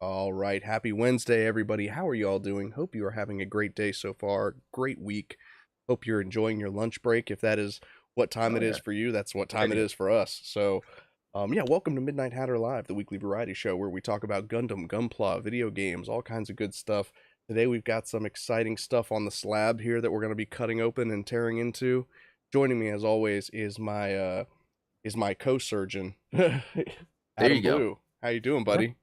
All right. Happy Wednesday, everybody. How are you all doing? Hope you are having a great day so far. Great week. Hope you're enjoying your lunch break. If that is what time Oh it is yeah, for you, that's what good time it idea. is for us. Yeah, welcome to Midnight Hatter Live, the weekly variety show where we talk about Gundam, Gunpla, video games, all kinds of good stuff. Today we've got some exciting stuff on the slab here that we're going to be cutting open and tearing into. Joining me as always is my co-surgeon, There Adam you go. Blue. How you doing, Yeah. buddy?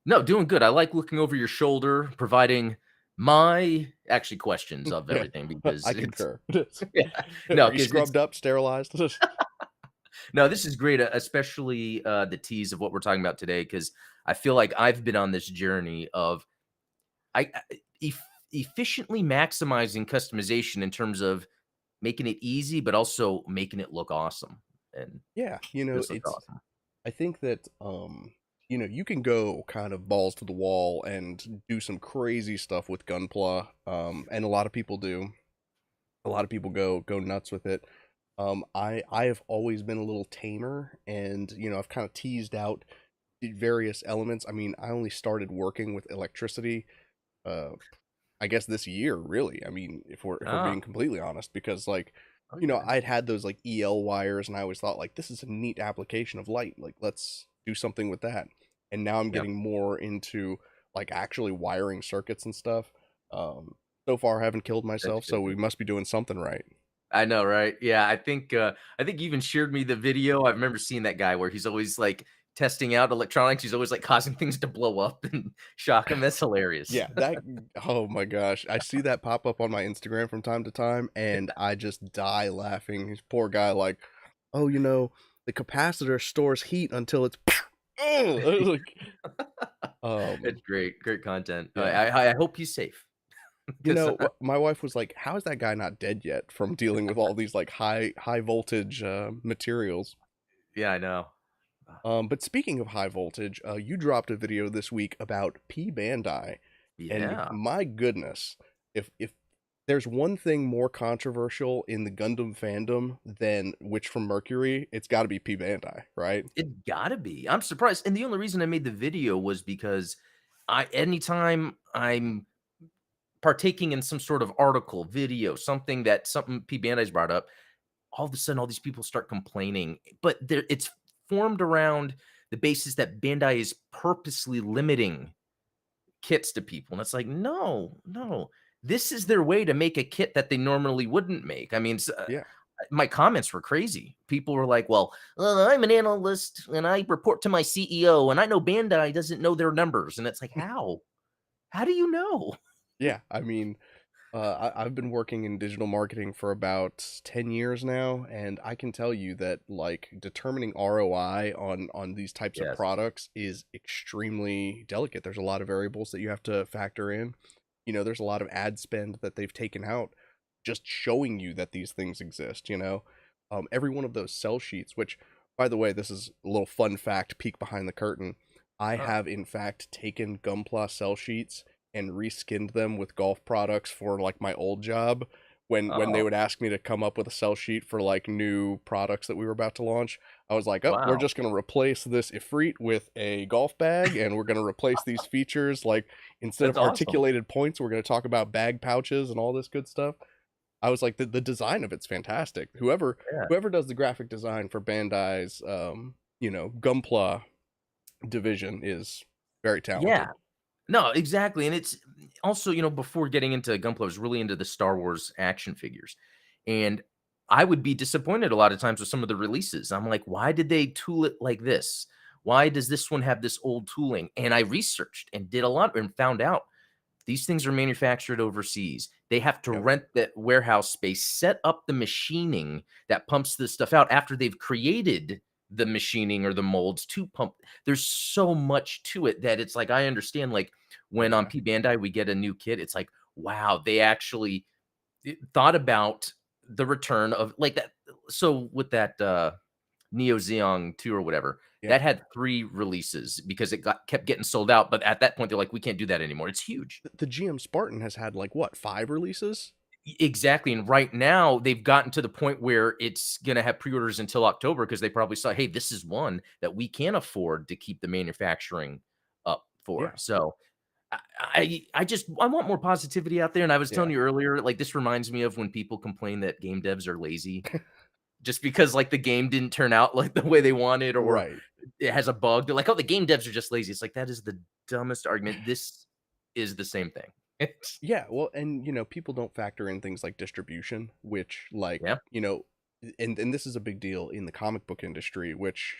No, doing good. I like looking over your shoulder, providing my actually questions of Yeah, everything because I it's concur. yeah. Are No, you because it's scrubbed up, sterilized? no, this is great, especially the tease of what we're talking about today, because I feel like I've been on this journey of efficiently maximizing customization in terms of making it easy, but also making it look awesome. And Yeah, this looks awesome. I think that you can go kind of balls to the wall and do some crazy stuff with Gunpla, and a lot of people do. A lot of people go nuts with it. I have always been a little tamer, and I've kind of teased out the various elements. I mean, I only started working with electricity, uh, I guess this year, really. I mean, if we're being Ah, completely honest, because okay. I'd had those like EL wires, and I always thought like this is a neat application of light. Like let's do something with that. And now I'm Yeah, getting more into like actually wiring circuits and stuff. Um, so far, I haven't killed that's myself, so we good. must be doing something right. I know, right? Yeah, I think you even shared me the video. I remember seeing that guy where he's always like testing out electronics. He's always like causing things to blow up and shock him. That's hilarious. Yeah, that oh my gosh. I see that pop up on my Instagram from time to time and I just die laughing. This poor guy like, "Oh, the capacitor stores heat until it's I was like, It's um great, great content. I, yeah. I I hope he's safe because My wife was like, "How is that guy not dead yet from dealing with all these like high voltage materials?" yeah, I know. But speaking of high voltage, you dropped a video this week about P Bandai, and Yeah, my goodness, if there's one thing more controversial in the Gundam fandom than Witch from Mercury, it's got to be P Bandai, right? it gotta be. I'm surprised, and the only reason I made the video was because anytime I'm partaking in some sort of article, video, something P Bandai's brought up, all of a sudden all these people start complaining, but it's formed around the basis that Bandai is purposely limiting kits to people, and it's like, no, no, this is their way to make a kit that they normally wouldn't make. I mean, Yeah. my comments were crazy. People were like, well, I'm an analyst and I report to my CEO, and I know Bandai doesn't know their numbers, and it's like, how do you know? Yeah, I mean, I've been working in digital marketing for about 10 years now, and I can tell you that like determining ROI on these types of Yes. products is extremely delicate. There's a lot of variables that you have to factor in. There's a lot of ad spend that they've taken out just showing you that these things exist. Every one of those sell sheets, which by the way, this is a little fun fact, peek behind the curtain. I Huh. have in fact taken Gunpla sell sheets and reskinned them with golf products for like my old job when they Oh, would ask me to come up with a sell sheet for like new products that we were about to launch. I was like, "Oh, we're wow. just going to replace this Ifrit with a golf bag and we're going to replace these features like instead That's of awesome. articulated points, we're going to talk about bag pouches and all this good stuff." I was like, the design of it's fantastic. Yeah. Whoever does the graphic design for Bandai's Gunpla division is very Yeah. talented. No, exactly, and it's also, before getting into Gunpla, I was really into the Star Wars action figures, and I would be disappointed a lot of times with some of the releases. I'm like, "Why did they tool it like this? Why does this one have this old tooling?" And I researched and did a lot and found out these things are manufactured overseas. They have to Yeah. rent that warehouse space, set up the machining that pumps this stuff out after they've created the machining or the molds to pump. There's so much to it that it's like I understand. Like when on Yeah. P Bandai we get a new kit, it's like, wow, they actually thought about the return of like that. So with that Neo Zeon 2 or whatever, Yeah. that had 3 releases because it kept getting sold out, but at that point, they're like, "We can't do that anymore." It's huge. The GM Spartan has had like what, 5 releases? Exactly, and right now, they've gotten to the point where it's gonna have pre-orders until October because they probably saw, "Hey, this is one that we can afford to keep the manufacturing up for. Yeah. So I just I want more positivity out there. And I was telling Yeah. you earlier, like this reminds me of when people complain that game devs are lazy just because like the game didn't turn out like the way they wanted or Right. it has a bug. They're like, oh, the game devs are just lazy. It's like that is the dumbest argument. This is the same thing. It's, Yeah, well, and people don't factor in things like distribution, which yeah. and this is a big deal in the comic book industry, which,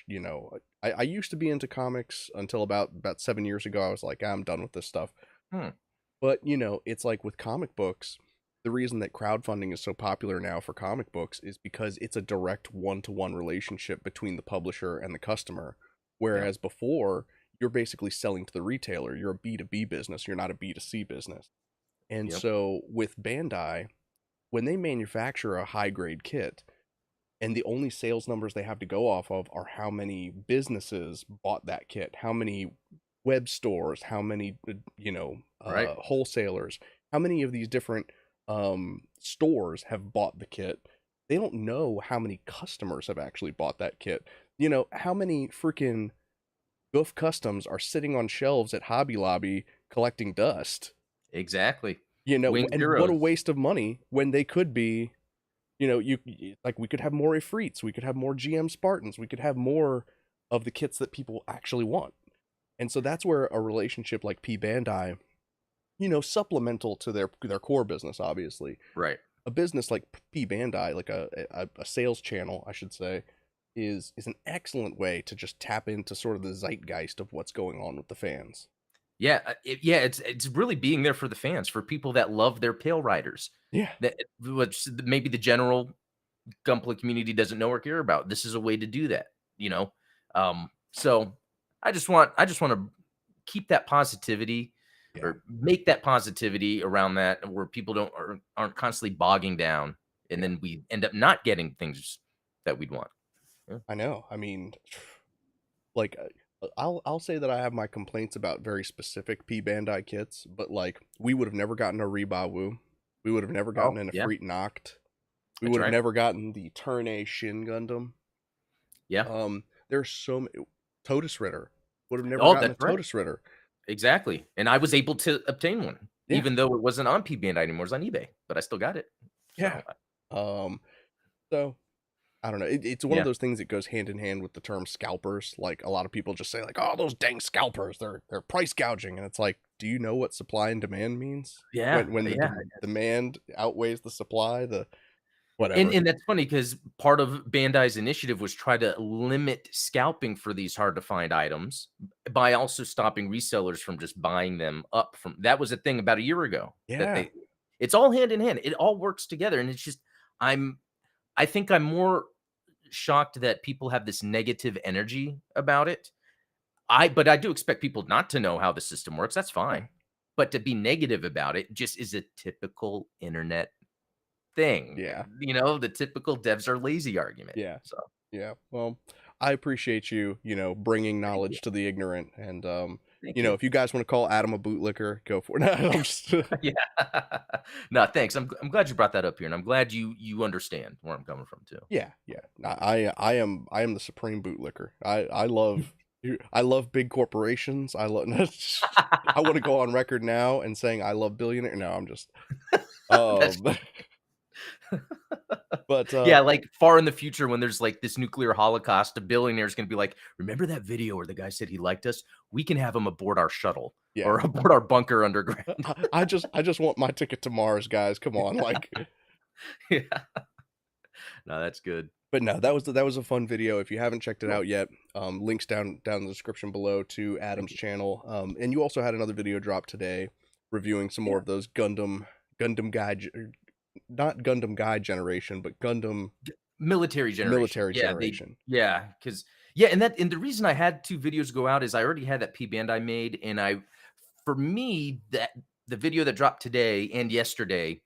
I used to be into comics until about 7 years ago. I was like, I'm done with this stuff. Hmm. But, it's like with comic books, the reason that crowdfunding is so popular now for comic books is because it's a direct one-to-one relationship between the publisher and the customer. Yeah. Whereas before, you're basically selling to the retailer. You're a B2B business, you're not a B2C business. And Yep. so with Bandai, when they manufacture a high grade kit, and the only sales numbers they have to go off of are how many businesses bought that kit, how many web stores, how many Right. wholesalers, how many of these different stores have bought the kit. They don't know how many customers have actually bought that kit. How many freaking Goof Customs are sitting on shelves at Hobby Lobby collecting dust. Exactly. Wing And what a zeros. waste of money when they could be, like we could have more Ifrits, we could have more GM Spartans, we could have more of the kits that people actually want. And so that's where a relationship like P Bandai, supplemental to their core business, obviously. Right. A business like P Bandai, like a sales channel, I should say, is an excellent way to just tap into sort of the zeitgeist of what's going on with the fans. Yeah, yeah, it's really being there for the fans, for people that love their Pale Riders, Yeah, that which maybe the general Gunpla community doesn't know or care about. This is a way to do that, you know? So I just wanna keep that positivity yeah, or make that positivity around that where people aren't constantly bogging down, and yeah. then we end up not getting things that we'd want. Yeah. I know. I mean, like I'll say that I have my complaints about very specific P Bandai kits, but like we would have never gotten a Reba Wu. We would have never Oh, gotten an yeah, Ifrit Noct. We that's would have right. never gotten the Turn A Shin Gundam. Yeah. There's so many. Totus Ritter would have never Oh, gotten that's the right. Totus Ritter. Exactly, and I was able to obtain one, Yeah, even though it wasn't on PBandai anymore, it's on eBay, but I still got it. yeah. So, Um, so I don't know. It's one of yeah. those things that goes hand in hand with the term scalpers. Like a lot of people just say, like, "Oh, those dang scalpers! They're price gouging," and it's like, do you know what supply and demand means? Yeah, When the yeah, demand outweighs the supply, the and whatever. and that's funny because part of Bandai's initiative was try to limit scalping for these hard to find items by also stopping resellers from just buying them up from that was a thing about a year ago that Yeah, they it's all hand in hand, it all works together, and it's just I'm I think I'm more shocked that people have this negative energy about it. But I do expect people not to know how the system works, that's yeah, fine. But to be negative about it just is a typical internet thing. yeah, The typical devs are lazy argument. yeah, So, yeah. Well, I appreciate you, bringing thank you. knowledge to the ignorant, and Thank you. if you guys want to call Adam a bootlicker, go for it. No, I'm just, Yeah. No, thanks. I'm glad you brought that up here, and I'm glad you understand where I'm coming from too. yeah, yeah. I am the supreme bootlicker. I love big corporations. I love. I want to go on record now and saying I love billionaire. No, I'm just. That's Um, but yeah, like, far in the future when there's, like, this nuclear holocaust, a billionaire's gonna be like, "Remember that video where the guy said he liked us? We can have him aboard our shuttle yeah, or aboard our bunker underground." I just want my ticket to Mars, guys. Come on, like. Yeah. No, that's good. But no, that was a fun video. If you haven't checked it out yet, links down in the description below to Thank Adam's you. channel. And you also had another video drop today, reviewing some more Yeah. of those Gundam guide, not Gundam guide generation, but Gundam Military generation. military Yeah, they generation. yeah, because yeah, and the reason I had 2 videos go out is I already had that P band I made, and for me, that the video that dropped today and yesterday,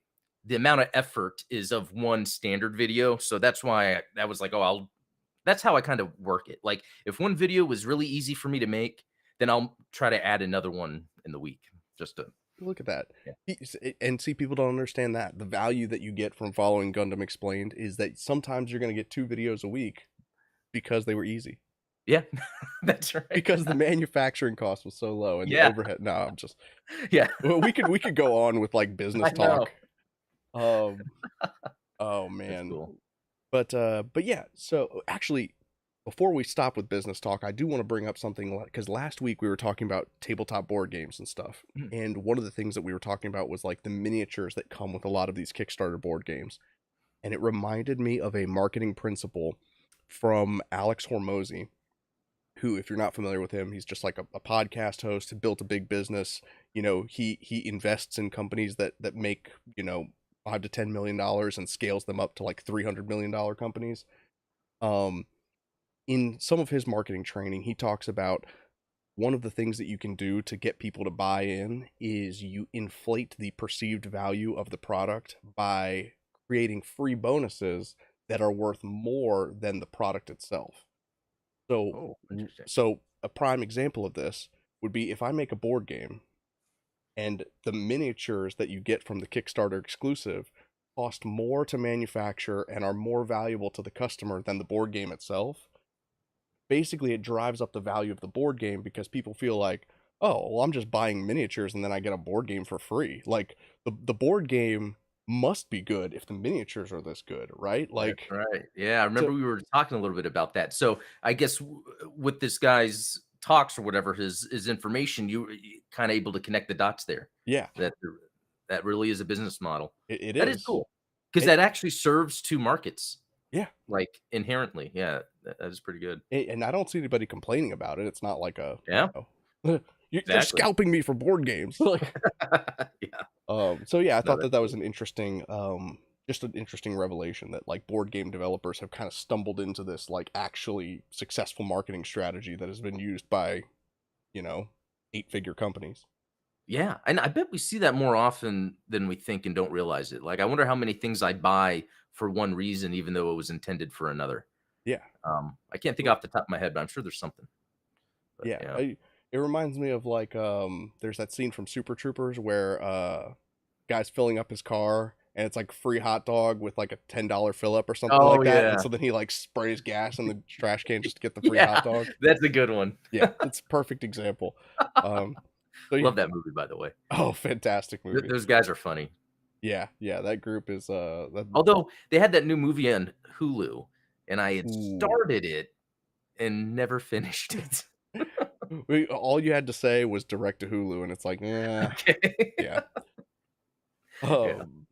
the amount of effort is of 1 standard video, so that's why that was like, "Oh, I'll" that's how I kind of work it. Like, if 1 video was really easy for me to make, then I'll try to add another one in the week just to Look at that. yeah. And see, people don't understand that. The value that you get from following Gundam Explained is that sometimes you're going to get 2 videos a week because they were easy. Yeah, that's right. because the manufacturing cost was so low and the Yeah, overhead. No, I'm just yeah, well, we could go on with like I business know. talk. Um, oh That's man, cool. but yeah. So actually, before we stop with business talk, I do want to bring up something like because last week we were talking about tabletop board games and stuff, Mhm. and one of the things that we were talking about was like the miniatures that come with a lot of these Kickstarter board games, and it reminded me of a marketing principle from Alex Hormozy, who, if you're not familiar with him, he's just like a podcast host who built a big business. He invests in companies that make, 5 to $10 million and scales them up to like $300 million companies. Um, in some of his marketing training, he talks about one of the things that you can do to get people to buy in is you inflate the perceived value of the product by creating free bonuses that are worth more than the product itself. So, Oh, interesting. so a prime example of this would be if I make a board game and the miniatures that you get from the Kickstarter exclusive cost more to manufacture and are more valuable to the customer than the board game itself. Basically, it drives up the value of the board game because people feel like, oh, well, I'm just buying miniatures and then I get a board game for free. Like the board game must be good if the miniatures are this good, right? That's Like, right. Yeah, I so remember we were talking a little bit about that. So I guess with this guy's talks or whatever, his information, you kind of able to connect the dots there. yeah, That that really is a business model. it That is is. cool because It, that actually serves two markets, yeah, like inherently. Yeah, that is pretty good. and I don't see anybody complaining about it. It's not like a, Yeah, they're exactly. scalping me for board games. Like, Yeah, so yeah, I no, thought that's that was cool. an interesting, just an interesting revelation that like board game developers have kind of stumbled into this like actually successful marketing strategy that has been used by, you know, 8-figure companies. Yeah, and I bet we see that more often than we think and don't realize it. Like, I wonder how many things I buy for one reason, even though it was intended for another. Yeah. I can't think Well, off the top of my head, but I'm sure there's something. But yeah. yeah. It reminds me of like, there's that scene from Super Troopers where guy's filling up his car and it's like free hot dog with like a $10 fill up or something Oh like that. And yeah, so then he like sprays gas in the trash can just to get the free hot yeah, dog. that's a good one. Yeah, it's a perfect example. Um, so yeah, Love that movie, by the way. oh, fantastic movie. Those guys are funny. Yeah, yeah, that group is that Although they had that new movie on Hulu, and I had ooh. started it and never finished it. All you had to say was direct to Hulu, and it's like, yeah, Okay. yeah. Yeah. Um,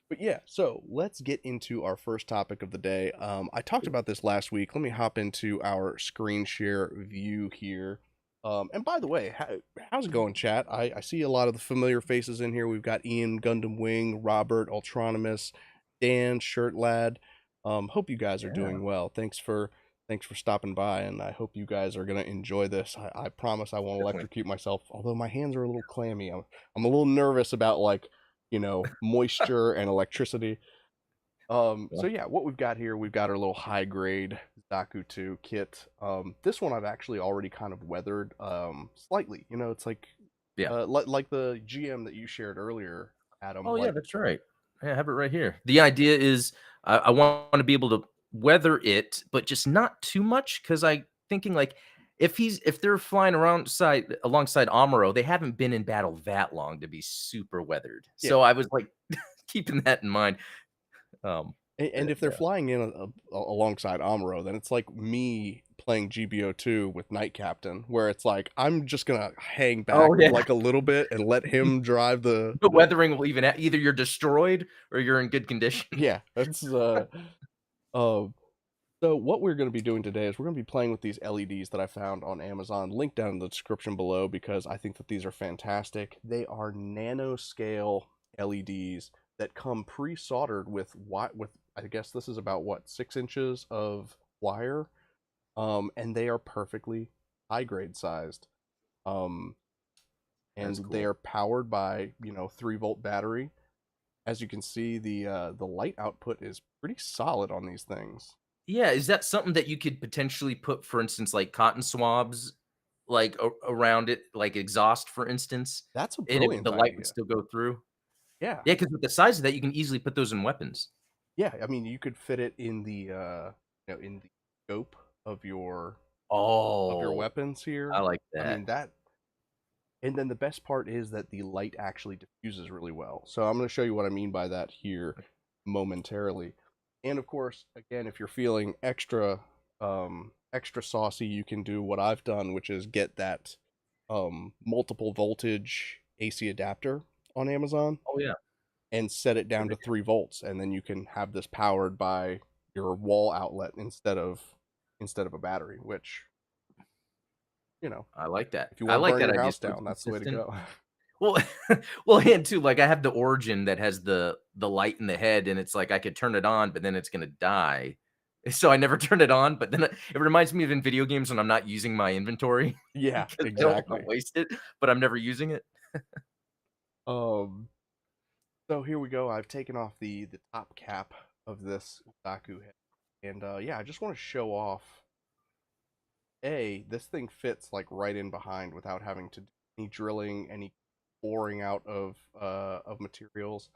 but yeah, so let's get into our first topic of the day. I talked about this last week. Let me hop into our screen share view here. And by the way, how's it going, chat? I see a lot of the familiar faces in here. We've got Ian, Gundam Wing, Robert, Ultronimus, Dan, Shirt Lad. Hope you guys are Yeah. doing well. Thanks for stopping by, and I hope you guys are gonna enjoy this. I promise I won't Definitely. electrocute myself, although my hands are a little clammy. I'm a little nervous about like moisture and electricity. So Well, yeah, what we've got here, we've got our little high grade Zaku 2 kit. This one I've actually already kind of weathered slightly. It's like yeah. like the GM that you shared earlier, Adam. Oh, yeah, Like, that's right. Yeah, I have it right here. The idea is I want to be able to weather it, but just not too much because I thinking like if they're flying around side alongside Amuro, they haven't been in battle that long to be super weathered. yeah, So I was like keeping that in mind. Um, and if they're yeah. flying in alongside Amuro, then it's like me playing GBO2 with Night Captain, where it's like I'm just gonna hang back Oh yeah. like a little bit and let him drive The weathering will even either you're destroyed or you're in good condition. yeah, that's uh So what we're going to be doing today is we're going to be playing with these LEDs that I found on Amazon. Link down in the description below because I think that these are fantastic. They are nanoscale LEDs that come pre-soldered with I guess this is about what 6 inches of wire, and they are perfectly high grade sized. Um, That's and they cool. are powered by 3-volt battery. As you can see, the light output is pretty solid on these things. Yeah, is that something that you could potentially put, for instance, like cotton swabs, like around it, like exhaust, for instance, That's a and brilliant the light would idea. still go through? Yeah. Yeah, because with the size of that, you can easily put those in weapons. Yeah, I mean, you could fit it in the in the scope of your of your Oh, weapons I here. like I that. mean that, and then the best part is that the light actually diffuses really well. So I'm going to show you what I mean by that here momentarily. And of course, again, if you're feeling extra saucy, you can do what I've done, which is get that multiple voltage AC adapter on Amazon Oh, yeah. and set it down Good to idea. 3 volts, and then you can have this powered by your wall outlet instead of a battery, which, you know, I like that. if you I want to like burn that your idea house so it's down, that's the way to consistent. go. Well well, and too, like, I have the Origin that has the light in the head, and it's like I could turn it on, but then it's gonna die. So I never turn it on, but then it reminds me of in video games when I'm not using my inventory Yeah, because I don't wanna exactly. waste it, but I'm never using it. Um, so here we go. I've taken off the top cap of this Zaku head, and yeah, I just want to show off. This thing fits like right in behind without having to do any drilling, any boring out of materials.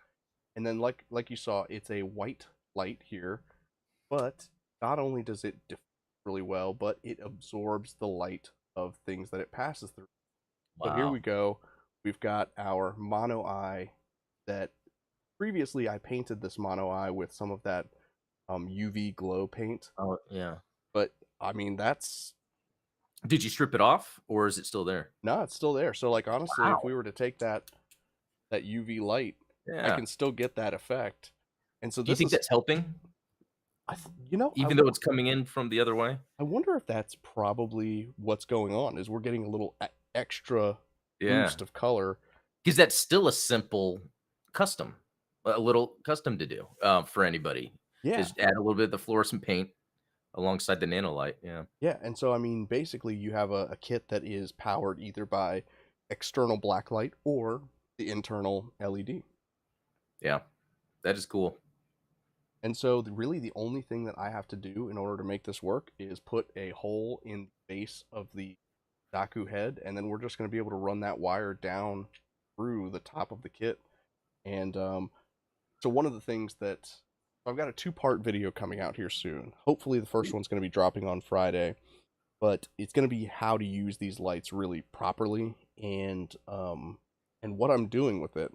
And then like you saw, it's a white light here, but not only does it diffuse really well, but it absorbs the light of things that it passes through. So here we Wow. go. We've got our mono eye that previously I painted this mono eye with some of that UV glow paint, Oh, yeah. but I mean that's Did you strip it off, or is it still there? no, it's still there. So like honestly, if Wow. we were to take that UV light, I Yeah. can still get that effect. And so Do you this think is that's helping, I even though it's coming in from the other way? I wonder if that's probably what's going on is we're getting a little extra Yeah. boost of color. 'Cause that's still a simple custom, a little custom to do, for anybody. Yeah. Is add a little bit of the fluorescent paint alongside the nano light, yeah. Yeah, and so I mean basically you have a kit that is powered either by external black light or the internal LED. Yeah, that is cool. And so really the only thing that I have to do in order to make this work is put a hole in the base of the Daku head, and then we're just going to be able to run that wire down through the top of the kit. And so one of the things that I've got a two-part video coming out here soon. Hopefully the first one's going to be dropping on Friday, but it's going to be how to use these lights really properly, and what I'm doing with it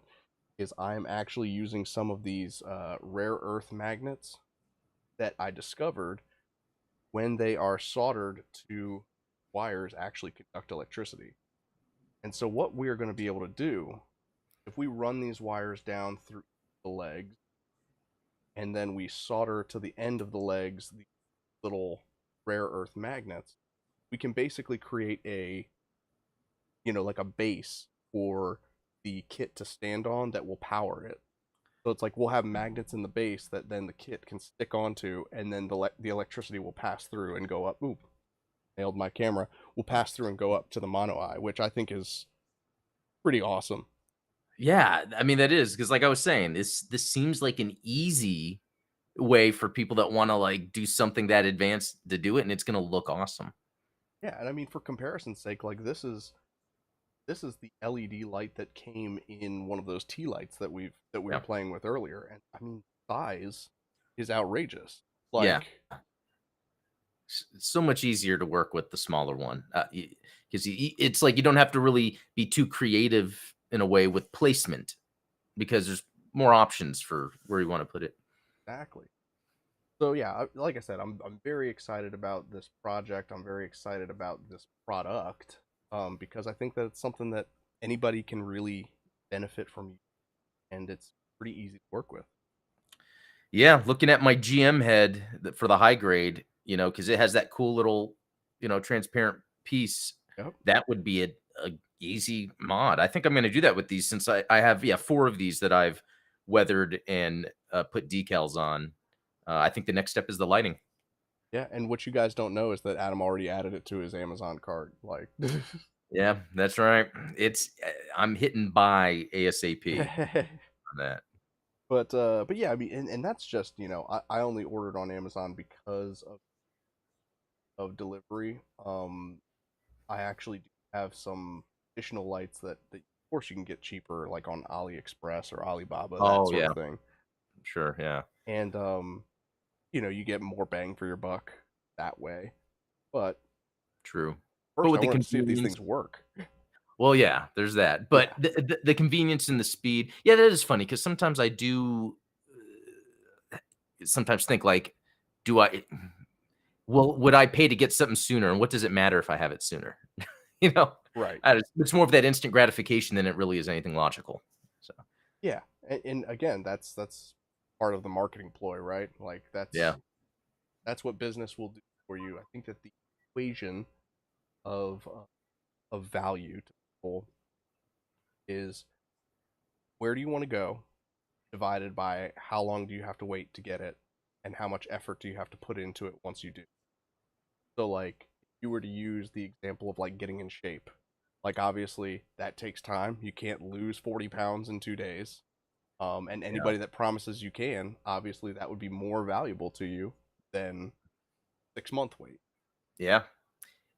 is I'm actually using some of these rare earth magnets that I discovered when they are soldered to wires actually conduct electricity. And so what we're going to be able to do, if we run these wires down through the legs and then we solder to the end of the legs the little rare earth magnets, we can basically create like a base for the kit to stand on that will power it. So it's like we'll have magnets in the base that then the kit can stick onto, and then the electricity will pass through and go up. Ooh, nailed my camera. Will pass through and go up to the mono eye, which I think is pretty awesome. Yeah, I mean, that is because, like I was saying, this seems like an easy way for people that wanna, like, do something that advanced to do it, and it's gonna look awesome. Yeah, and I mean for comparison's sake, like this is the LED light that came in one of those T lights that we were Yeah. playing with earlier, and I mean size is outrageous. Yeah. Like So much easier to work with the smaller one, because it's like you don't have to really be too creative in a way with placement because there's more options for where you wanna put it. exactly. So yeah, like I said, I'm very excited about this project. I'm very excited about this product, because I think that it's something that anybody can really benefit from, and it's pretty easy to work with. Yeah, looking at my GM head for the high grade, because it has that cool little, transparent piece, Yep. that would be a easy mod. I think I'm gonna do that with these since I have, yeah, 4 of these that I've weathered and, put decals on. I think the next step is the lighting. Yeah, and what you guys don't know is that Adam already added it to his Amazon cart. Like, Yeah, that's right. I'm hitting buy ASAP on that. but yeah, I mean, and that's just I only ordered on Amazon because of delivery. I actually do have some additional lights that of course you can get cheaper, like on AliExpress or Alibaba, that Oh, sort yeah, of thing. sure, yeah. And you get more bang for your buck that way. But True. But First, I with the wanted to see if these convenience things work. well, yeah, there's that. But Yeah, the convenience and the speed yeah, that is funny because sometimes I do, sometimes think, like, do I well, would I pay to get something sooner, and what does it matter if I have it sooner? You know? right. It's more of that instant gratification than it really is anything logical. So, Yeah, and again, that's part of the marketing ploy, right? Like yeah. that's what business will do for you. I think that the equation of value to people is where do you want to go divided by how long do you have to wait to get it and how much effort do you have to put into it once you do. So like if you were to use the example of like getting in shape, like obviously that takes time. You can't lose 40 pounds in 2 days. And Yeah. anybody that promises you can, obviously that would be more valuable to you than 6 month wait. Yeah.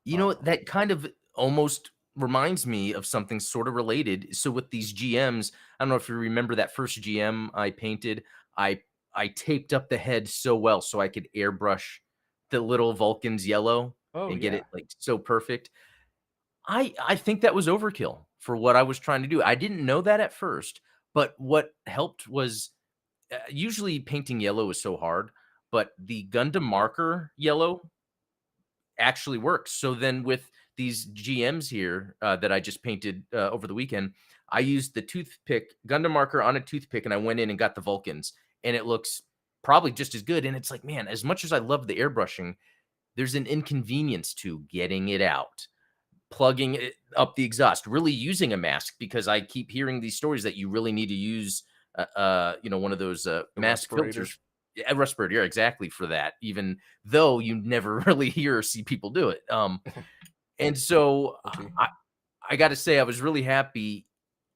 You know, Um, that kind of almost reminds me of something sort of related. So with these GMs, I don't know if you remember that first GM I painted. I I taped up the head so well so I could airbrush the little Vulcans yellow oh and get yeah, it like so perfect. I think that was overkill for what I was trying to do. I didn't know that at first, but what helped was usually painting yellow is so hard, but the Gundam marker yellow actually works. So then with these GMs here that I just painted over the weekend, I used the toothpick Gundam marker on a toothpick, and I went in and got the Vulcans, and it looks probably just as good. And it's like, man, as much as I love the airbrushing, there's an inconvenience to getting it out, plugging it up the exhaust, really using a mask because I keep hearing these stories that you really need to use, one of those the mask respirator. filters, a respirator, yeah, exactly for that. Even though you never really hear or see people do it. And so Guilty. I got to say, I was really happy.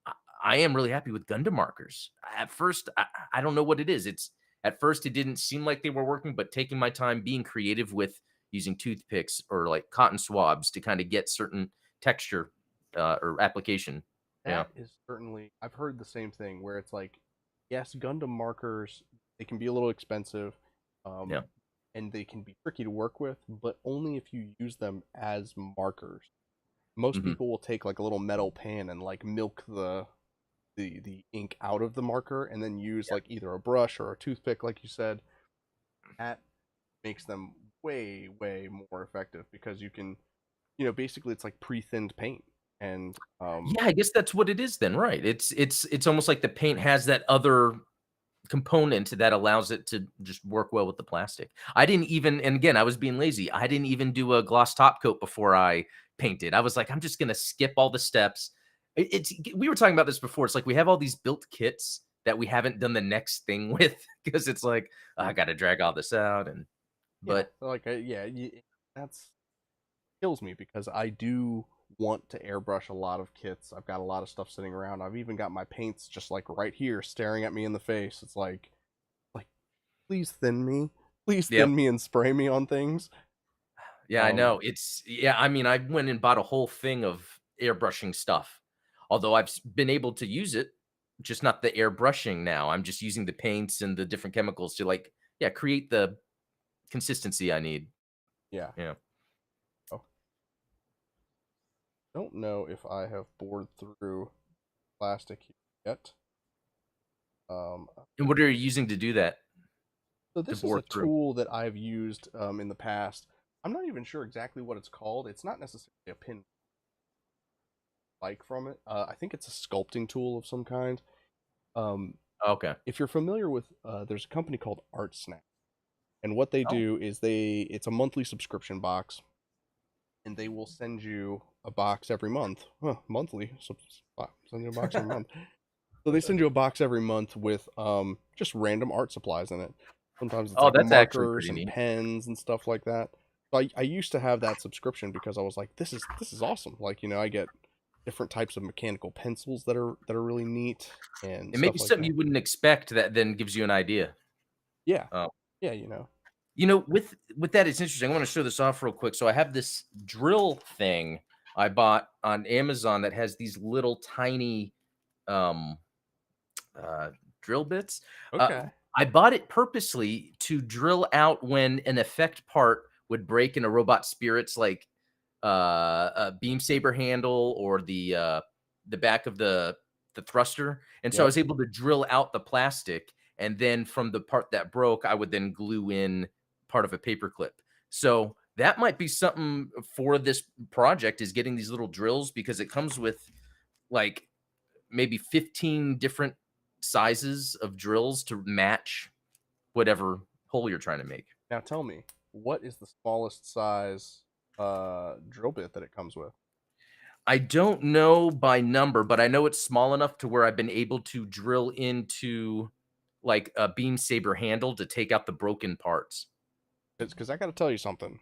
I I am really happy with Gundam markers. At first, I don't know what it is. It's at first it didn't seem like they were working, but taking my time, being creative with using toothpicks or like cotton swabs to kind of get certain texture or application. Yeah, That is certainly I've heard the same thing where it's like, yes, Gundam markers they can be a little expensive, yeah, um, and they can be tricky to work with, but only if you use them as markers. Most hmm people will take like a little metal pan and like milk the ink out of the marker and then use yeah, like either a brush or a toothpick, like you said. That makes them way more effective because you can, basically it's like pre-thinned paint and yeah. I guess that's what it is then, right? It's almost like the paint has that other component that allows it to just work well with the plastic. I didn't even and again, I was being lazy. I didn't even do a gloss top coat before I painted. I was like, I'm just gonna skip all the steps. It's we were talking about this before. It's like we have all these built kits that we haven't done the next thing with because it's like I got to drag all this out and yeah, but like that's kills me because I do want to airbrush a lot of kits. I've got a lot of stuff sitting around. I've even got my paints just like right here staring at me in the face. It's like please thin me. Please yep. thin me and spray me on things. Yeah, I Um know. It's yeah, I mean, I went and bought a whole thing of airbrushing stuff. Although been able to use it, just not the airbrushing now. I'm just using the paints and the different chemicals to like, yeah, create the consistency I need. yeah. Yeah. Oh, don't know if I have bored through plastic yet. Um And what are you using to do that? so To this is bore a through? tool that I've used in the past. I'm not even sure exactly what it's called. It's not necessarily a pin like from it. I think it's a sculpting tool of some kind. Um, Okay. if you're familiar with, there's a company called Art Snap, and what they Oh, do is it's a monthly subscription box, and they will send you a box every month. Huh, monthly, so send you a box every month. So they send you a box every month with just random art supplies in it. Sometimes it's oh, like that's actually markers pretty and neat. pens and stuff like that. So I used to have that subscription because I was like, this is awesome. Like, I get different types of mechanical pencils that are really neat and It may be stuff like something that. you wouldn't expect that then gives you an idea. Yeah. Oh. Yeah, With that, it's interesting. I want to show this off real quick. So I have this drill thing I bought on Amazon that has these little tiny um, uh, drill bits. Uh, Okay. I bought it purposely to drill out when an effect part would break in a robot spirit's like beam saber handle or the back of the thruster, and so I Yep. was able to drill out the plastic, and then from the part that broke, I would then glue in part of a paper clip. So that might be something for this project is getting these little drills because it comes with like maybe 15 different sizes of drills to match whatever hole you're trying to make. Now tell me, what is the smallest size drill bit that it comes with? I don't know by number, but I know it's small enough to where I've been able to drill into like a beam saber handle to take out the broken parts. Because I got to tell you something.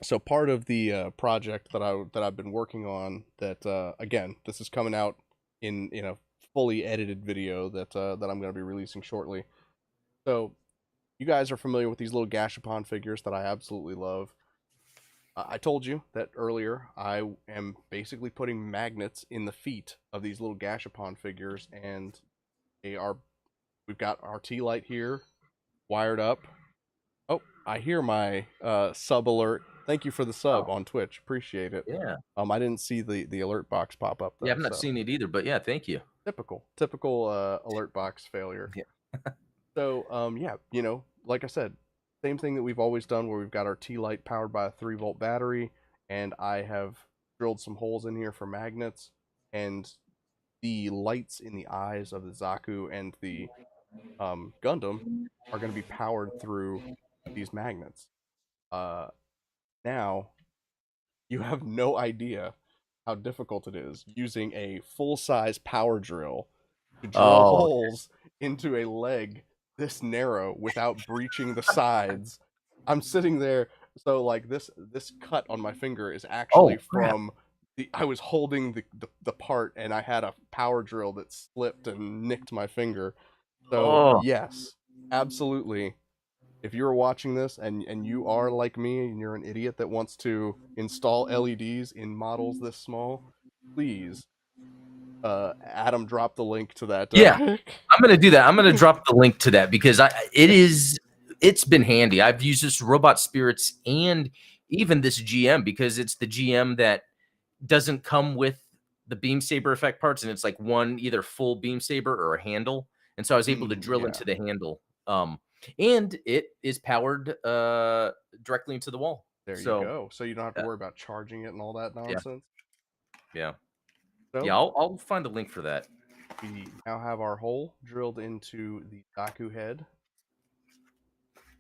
So part of the project that I've been working on, that again, this is coming out in a fully edited video that I'm going to be releasing shortly. So you guys are familiar with these little Gashapon figures that I absolutely love. I told you that earlier. I am basically putting magnets in the feet of these little Gashapon figures, and they are. We've got our T light here wired up. Oh, I hear my sub alert. Thank you for the sub Oh, on Twitch. Appreciate it. yeah. I didn't see the alert box pop up Yeah, though, I've not so seen it either, but yeah, thank you. typical alert box failure. Yeah. So yeah, like I said, same thing that we've always done, where we've got our T light powered by a 3-volt battery, and I have drilled some holes in here for magnets, and the lights in the eyes of the Zaku and the Gundam are going to be powered through these magnets. Uh, Now you have no idea how difficult it is using a full size power drill to drill Oh, holes into a leg this narrow without breaching the sides. I'm sitting there, so like this cut on my finger is actually oh crap. from the I was holding the part, and I had a power drill that slipped and nicked my finger. So Oh, yes, absolutely, if you're watching this and you are like me and you're an idiot that wants to install LEDs in models this small, please, Adam, drop the link to that. yeah. I'm gonna do that. I'm gonna drop the link to that because it's been handy. I've used this Robot Spirits and even this GM because it's the GM that doesn't come with the beam saber effect parts, and it's like one either full beam saber or a handle. And so I was able to drill Yeah, into the handle. And it is powered directly into the wall. there you So go. So you don't have to uh, worry about charging it and all that yeah, nonsense. yeah, yeah. So I'll find a link for that. we now have our hole drilled into the Zaku head,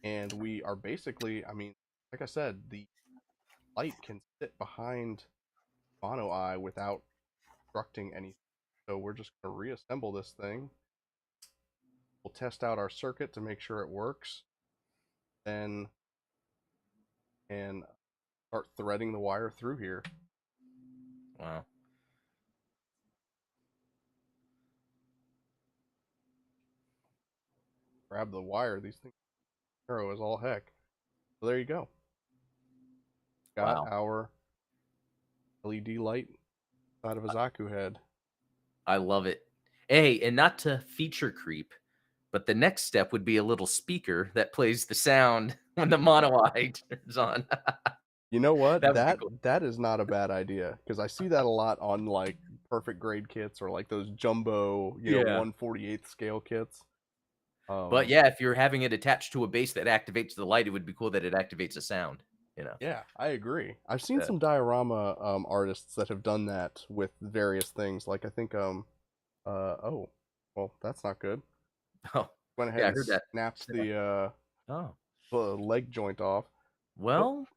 and we are basically, I mean, like I said, the light can sit behind mono eye without obstructing anything. So we're just going to reassemble this thing. We'll test out our circuit to make sure it works, then and start threading the wire through here. Wow. Grab the wire. These things narrow as all heck. So there you go. Got Wow. our LED light inside of a Zaku head. I love it. Hey, and not to feature creep, but the next step would be a little speaker that plays the sound when the mono eye turns on. You know what? That would be That cool. that is not a bad idea, because I see that a lot on like perfect grade kits, or like those jumbo, Yeah. 1/48th scale kits. But Um, yeah, if you're having it attached to a base that activates the light, it would be cool that it activates a sound, you know? yeah, I agree. I've seen Yeah. some diorama artists that have done that with various things. Like I think oh, well, that's not good. Oh, Went ahead yeah, I and heard that. snapped Sound. Oh, the leg joint off. Oh, well,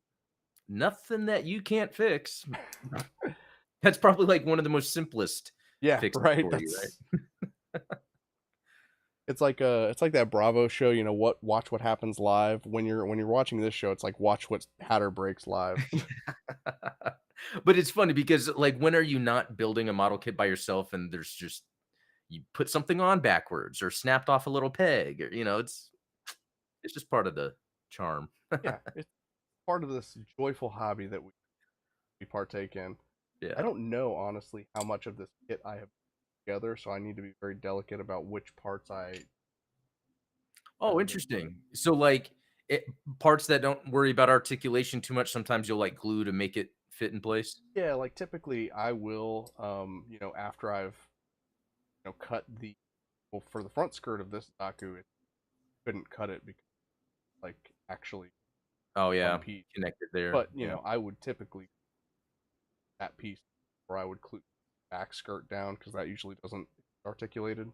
nothing that you can't fix. That's probably like one of the most simplest yeah, fixes right. for you, That's right? it's like that Bravo show. Watch what happens live. When you're watching this show, it's like watch what Hatter breaks live. But it's funny because, like, when are you not building a model kit by yourself and there's just you put something on backwards or snapped off a little peg or, it's just part of the charm. Yeah, it's part of this joyful hobby that we partake in. I Yeah. don't know honestly how much of this kit I have together, so I need to be very delicate about which parts I Oh, together. But interesting. So, like, parts that don't worry about articulation too much, sometimes you'll like glue to make it fit in place? Yeah, like typically I will, after I've cut the well for the front skirt of this Zaku, it couldn't cut it because like actually Oh, one yeah, piece. connected there, But yeah. I would typically that piece, or I would glue back skirt down because that usually doesn't articulated.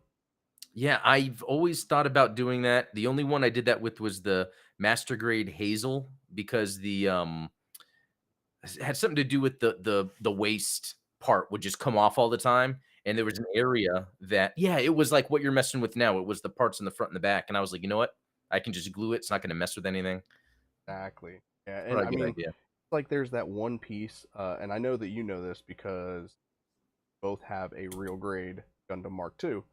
Yeah, I've always thought about doing that. The only one I did that with was the Master Grade Hazel because it had something to do with the waist part would just come off all the time, and there was an area that yeah, it was like what you're messing with now. It was the parts in the front and the back, and I was like, "You know what? I can just glue it. It's not gonna mess with anything." Exactly. Yeah, and Probably I a good mean, idea. like there's that one piece, and I know that you know this because both have a real grade Gundam Mark II.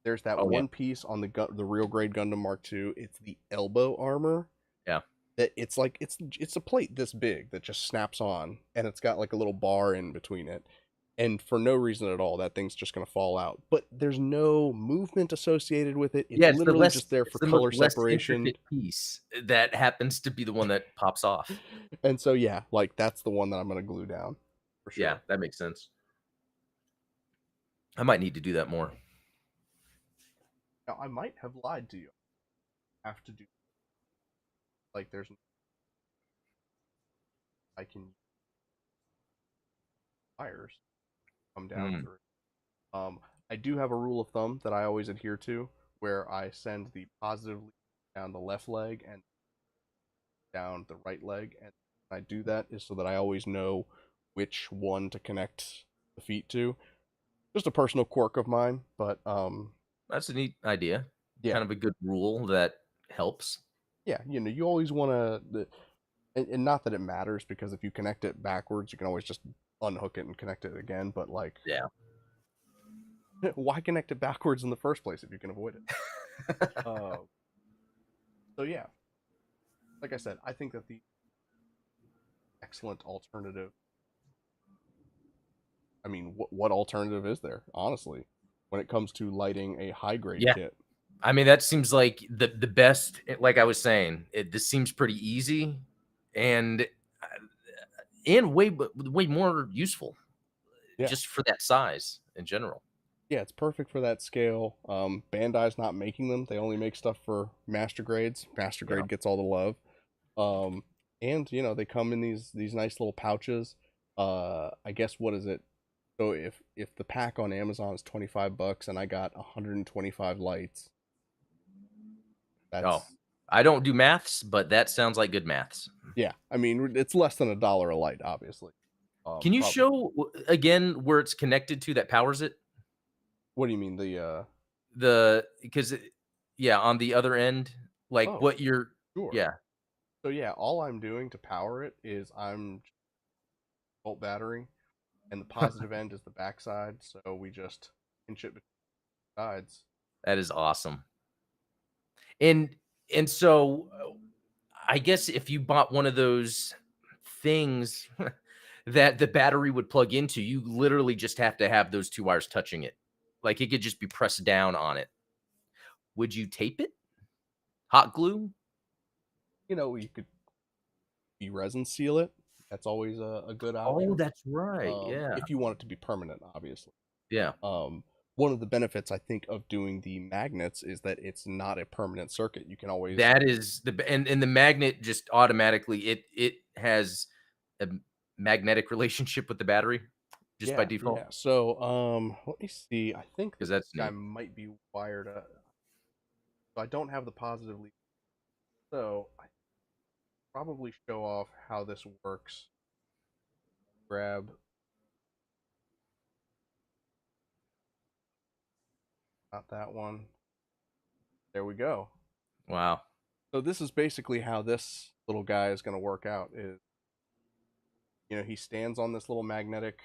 There's that Oh, yeah. one piece on the real grade Gundam Mark II. It's the elbow armor Yeah. that it's like it's a plate this big that just snaps on, and it's got like a little bar in between it. And for no reason at all, that thing's just gonna fall out. But there's no movement associated with it. It's Yeah, literally just there it's for the most color less separation. intricate piece that happens to be the one that pops off. And so yeah, like that's the one that I'm gonna glue down for Yeah, sure. that makes sense. I might need to do that more. Now I might have lied to you. I have to do like there's I can use wires come down Mm, through. Um, I do have a rule of thumb that I always adhere to, where I send the positive lead down the left leg and down the right leg, and I do that is so that I always know which one to connect the feet to. Just a personal quirk of mine, but that's a neat idea. yeah, Kind of a good rule that helps. yeah, you always want to, and not that it matters because if you connect it backwards, you can always just unhook it and connect it again. But like, Yeah. why connect it backwards in the first place if you can avoid it? Uh, so yeah, like I said, I think that the excellent alternative. I mean, what alternative is there, honestly, when it comes to lighting a high grade Yeah. kit? I mean, that seems like the best like I was saying, this seems pretty easy and way more useful Yeah, just for that size in general. yeah, it's perfect for that scale. Bandai's not making them; they only make stuff for master grades. Master Yeah. grade gets all the love. Um, and they come in these nice little pouches. I guess what is it? So if the pack on Amazon is $25 and I got 125 lights, Oh, that's I don't do maths, but that sounds like good maths. yeah. I mean, it's less than $1 a light, obviously. Can you Probably. show again where it's connected to that powers it? What do you mean The because yeah, on the other end, like Oh, what you're sure. yeah, So yeah, all I'm doing to power it is I'm volt battery, and the positive end is the backside. So we just pinch it between sides. that is awesome. And and so I guess if you bought one of those things that the battery would plug into, you literally just have to have those 2 wires touching it. Like, it could just be pressed down on it. Would you tape it? Hot glue? You could resin seal it. That's always a good Oh, option. that's right, yeah. If you want it to be permanent, obviously. Yeah. One of the benefits I think of doing the magnets is that it's not a permanent circuit. You can always That is the b and the magnet just automatically it has a magnetic relationship with the battery just by yeah, default? yeah. So let me see. I think Because this that's guy neat. might be wired up. So I don't have the positive lead. So I probably show off how this works. Grab not that one. There we go. Wow. So this is basically how this little guy is going to work out. Is he stands on this little magnetic,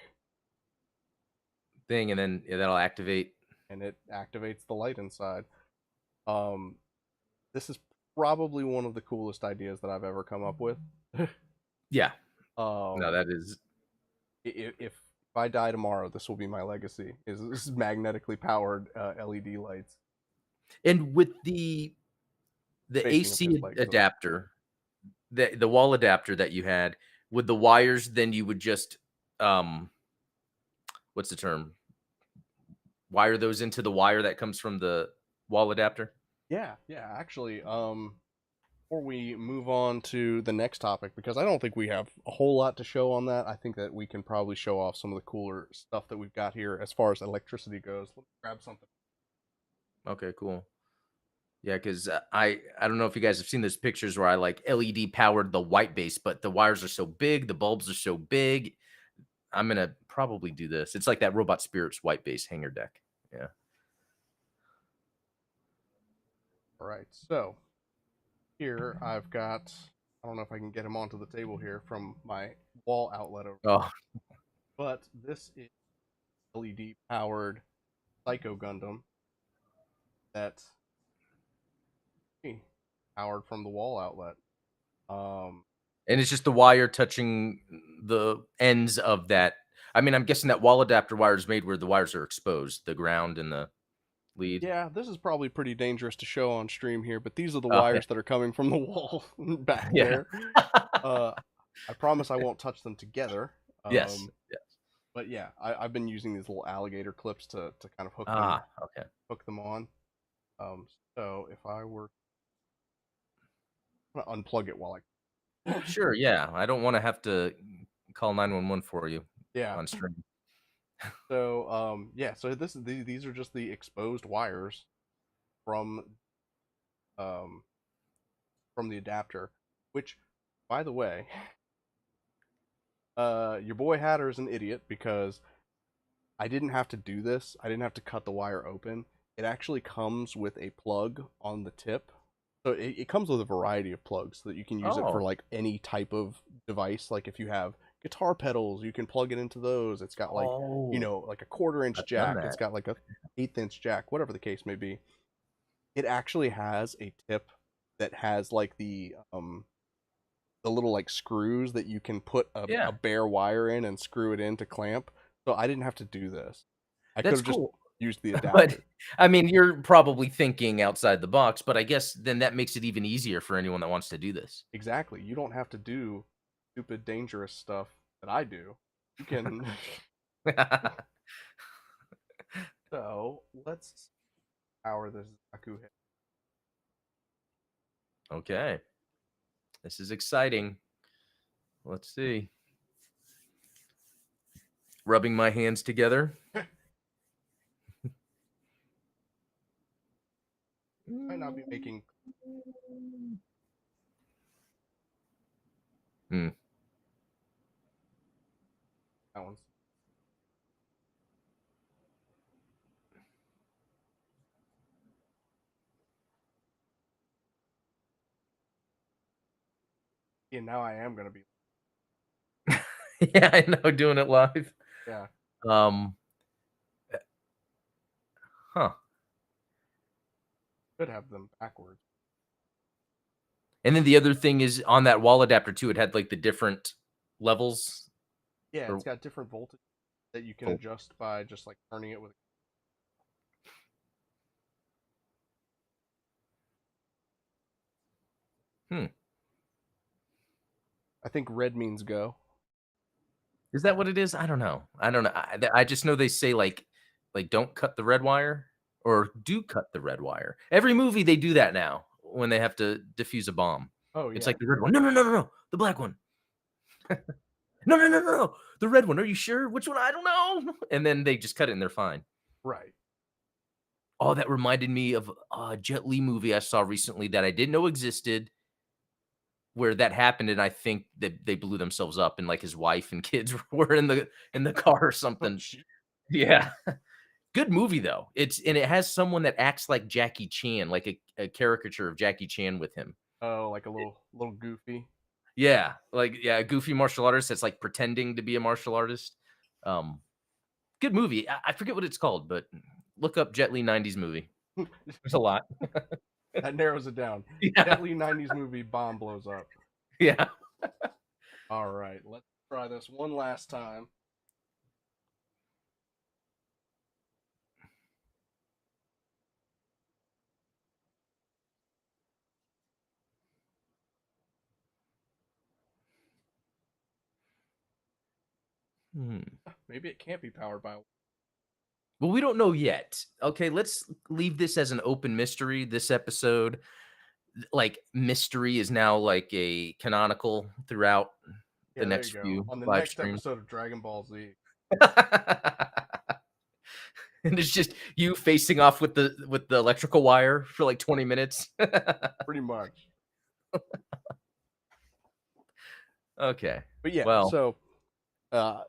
Thing, and then yeah, that'll activate. and it activates the light inside. Um, this is probably one of the coolest ideas that I've ever come up with. Yeah. No, um, that is if I die tomorrow, this will be my legacy. Is this is magnetically powered LED lights, and with the spacing of his AC legs though. adapter, the wall adapter that you had, with the wires, then you would just, um, what's the term? Wire those into the wire that comes from the wall adapter? Yeah, yeah. Actually, before we move on to the next topic, because I don't think we have a whole lot to show on that, I think that we can probably show off some of the cooler stuff that we've got here as far as electricity goes. Let me grab something. Okay, cool. Yeah, because I don't know if you guys have seen those pictures where I like LED powered the white base, but the wires are so big, the bulbs are so big. I'm gonna probably do this. It's like that Robot Spirits white base hanger deck. Yeah. All right, so here I've got. I don't know if I can get him onto the table here from my wall outlet over, Oh, but this is LED powered Psycho Gundam that powered from the wall outlet. Um, and it's just the wire touching the ends of that. I mean, I'm guessing that wall adapter wire is made where the wires are exposed, the ground and the lead. yeah, this is probably pretty dangerous to show on stream here, but these are the Oh, yeah. wires that are coming from the wall back Yeah. there. Uh, I promise I won't touch them together. Yes. Yeah. But yeah, I've been using these little alligator clips to kind of Ah, okay. hook them on. So if I were to unplug it while I Sure. Yeah. I don't want to have to call 911 for you yeah. on stream. So yeah, so these are just the exposed wires from um from the adapter, which by the way, your boy Hatter is an idiot because I didn't have to do this. I didn't have to cut the wire open. It actually comes with a plug on the tip. So it comes with a variety of plugs so that you can use it for Oh, like any type of device. Like if you have guitar pedals, you can plug it into those. It's got like, oh, like a quarter-inch I've done jack. It's that. got like a eighth-inch jack, whatever the case may be. It actually has a tip that has like the little like screws that you can put a Yeah, bare wire in and screw it in to clamp. So I didn't have to do this. I could that's have just cool. used the But adapter. I mean, you're probably thinking outside the box, but I guess then that makes it even easier for anyone that wants to do this. Exactly. You don't have to do stupid dangerous stuff that I do. You can so let's power this Zaku head. Okay, this is exciting. Let's see. Rubbing my hands together. Might not be making Hmm. sounds. Yeah, now I am gonna be Yeah, I know, doing it live. yeah. Um, huh. Could have them backwards. And then the other thing is on that wall adapter too, it had like the different levels Yeah, it's or got different voltage that you can volt. adjust by just like turning it with Hmm. I think red means go. Is that what it is? I don't know. I don't know. I just know they say like don't cut the red wire or do cut the red wire. Every movie they do that now when they have to defuse a bomb. Oh It's yeah. like the red one. No, no, no, no, no. The black one. No, no, no, no, no. The red one. Are you sure? Which one? I don't know. And then they just cut it and they're fine. Right. Oh, that reminded me of a Jet Li movie I saw recently that I didn't know existed where that happened, and I think that they blew themselves up and like his wife and kids were in the car or Oh something. gee. Yeah. Good movie though. It has someone that acts like Jackie Chan, like a caricature of Jackie Chan with him. Oh, like a little goofy. Yeah, like yeah, a goofy martial artist that's like pretending to be a martial artist. Um, good movie. I forget what it's called, but look up Jet Li 90s movie. There's a lot. That narrows it down. Yeah. Jet Li 90s movie bomb blows up. Yeah. All right, let's try this one last time. Hmm. Maybe it can't be powered by. Well, we don't know yet. Okay, let's leave this as an open mystery. This episode, like mystery, is now like a canonical throughout the Yeah, there you next go. few On the live next streams. episode of Dragon Ball Z. And it's just you facing off with the electrical wire for like 20 minutes. Pretty much. Okay. But yeah, Well, so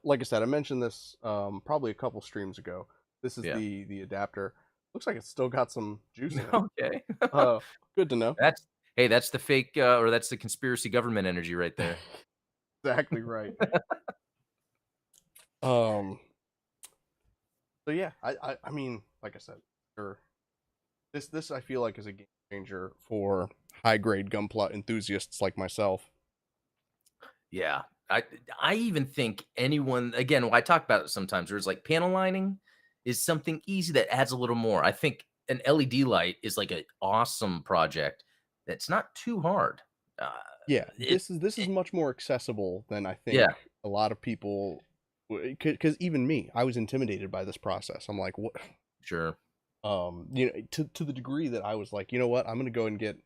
like I said, I mentioned this probably a couple streams ago. This is yeah. the adapter. Looks like it's still got some juice in it. Okay. Uh, good to know. That's hey, that's the fake or that's the conspiracy government energy right there. Exactly right. Um, so yeah, I mean, like I said, sure. This I feel like is a game changer for high grade Gunpla enthusiasts like myself. Yeah. I even think anyone again, I talk about it sometimes. There's like panel lining is something easy that adds a little more. I think an LED light is like an awesome project that's not too hard. Uh, Yeah, it, this is much more accessible than I yeah, think a lot of people. Because even me, I was intimidated by this process. I'm like, what? sure. To the degree that I was like, you know what, I'm gonna go and get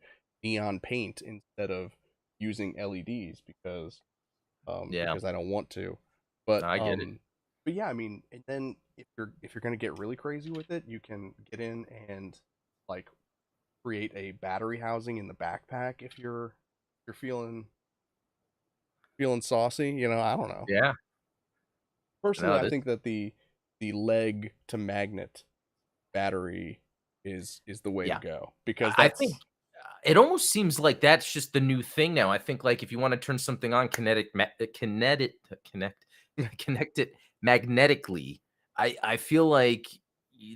neon paint instead of using LEDs Yeah, because I don't want to. I get it. But yeah, I mean, and then if you're gonna get really crazy with it, you can get in and like create a battery housing in the backpack if you're feeling saucy. I don't know. Yeah. Personally, No, I this think that the leg to magnet battery is the way to yeah. go because I think that's it almost seems like that's just the new thing now. I think like if you want to turn something on connect it magnetically, I feel like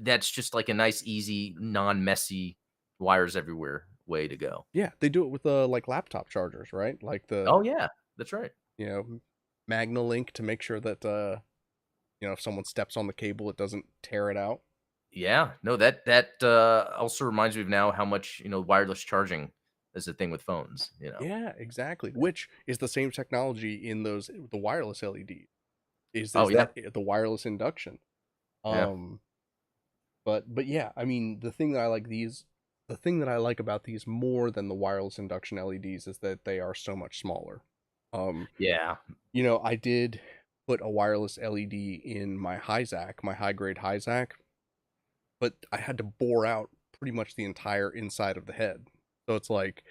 that's just like a nice, easy, non-messy wires everywhere way to go. yeah, they do it with like laptop chargers, right? Like the Oh yeah, that's right. you know Magna Link to make sure that if someone steps on the cable, it doesn't tear it out. Yeah, no, that also reminds me of now how much wireless charging is a thing with phones. Yeah, exactly. Which is the same technology in the wireless LED. Oh Is yeah, that the wireless induction? yeah, Um, but yeah, I mean the thing that I like about these more than the wireless induction LEDs is that they are so much smaller. Um, yeah. I did put a wireless LED in my my high grade Hyzac, but I had to bore out pretty much the entire inside of the head. So it's like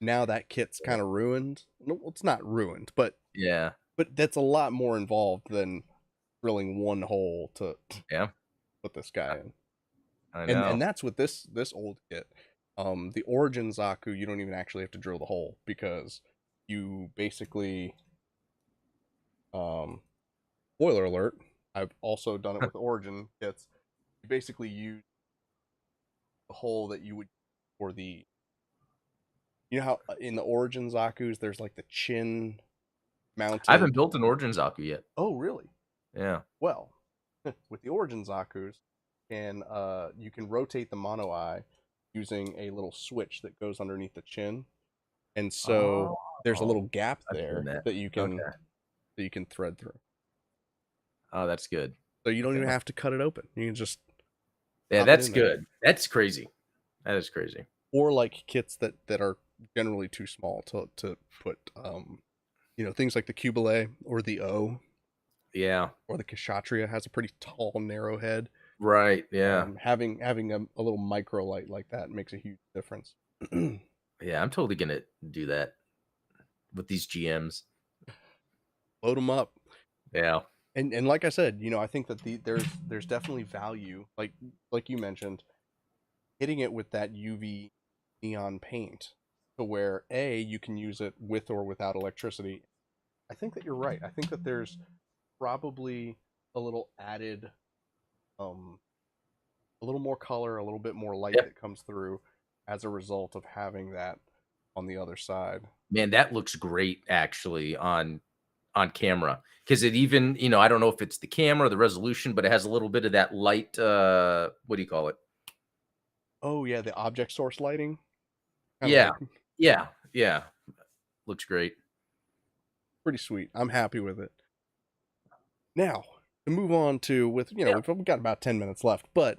now that kit's kind of ruined. No, it's not ruined, Yeah, but that's a lot more involved than drilling one hole to yeah, put this guy in. I And know. that's with this old kit. The Origin Zaku, you don't even actually have to drill the hole because you basically um spoiler alert, I've also done it with Origin kits. You basically use the hole that you would for the how in the Origin Zaku's there's like the chin I haven't mounted. built an Origin Zaku yet. Oh, really? Yeah. Well, with the Origin Zaku's, you can rotate the mono eye using a little switch that goes underneath the chin, and so Oh, there's a little gap I've seen there that. that you can Okay. thread through. Oh, that's good. So you don't Okay. even have to cut it open. You can just Yeah, pop it that's in there. good. That's crazy. That is crazy. Or like kits that are generally too small to put things like the Cubile or the O Yeah. or the Kshatriya has a pretty tall narrow head. Right. Yeah. Having a little micro light like that makes a huge difference. Load Yeah. I'm totally gonna do that with these GMs. them up. Yeah. And like I said, I think that there's definitely value, like you mentioned, hitting it with that UV neon paint to where you can use it with or without electricity. I think that you're right. I think that there's probably a little added, um, a little more color, a little bit more light Yep. that comes through as a result of having that on the other side. Man, that looks great actually on camera because it even I don't know if it's the camera, the resolution, but it has a little bit of that light. What do you call it? Oh yeah, the object source lighting, kind of Yeah. like Yeah. Yeah. Looks great. pretty sweet. I'm happy with it. Now, to move on to with Yeah, we've got about 10 minutes left, but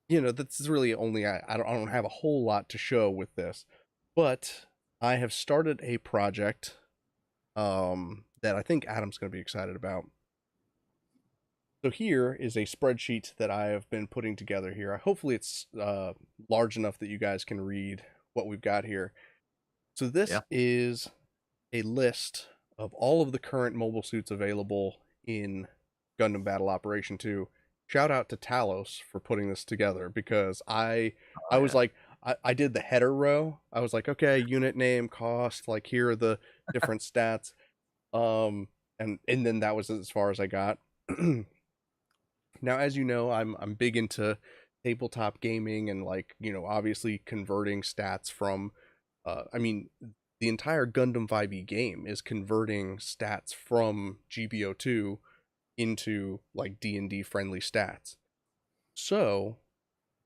that's really only I don't have a whole lot to show with this, but I have started a project that I think Adam's going to be excited about. So here is a spreadsheet that I have been putting together here. Hopefully it's large enough that you guys can read what we've got here. So this yeah. is a list of all of the current mobile suits available in Gundam Battle Operation 2. Shout out to Talos for putting this together because I Oh was yeah. like I did the header row. I was like, okay, unit name, cost, like here are the different stats. Um and then that was as far as I got. Now, as you know, I'm big into tabletop gaming and obviously converting stats from I mean the entire Gundam 5e game is converting stats from GBO2 into like D&D friendly stats. So,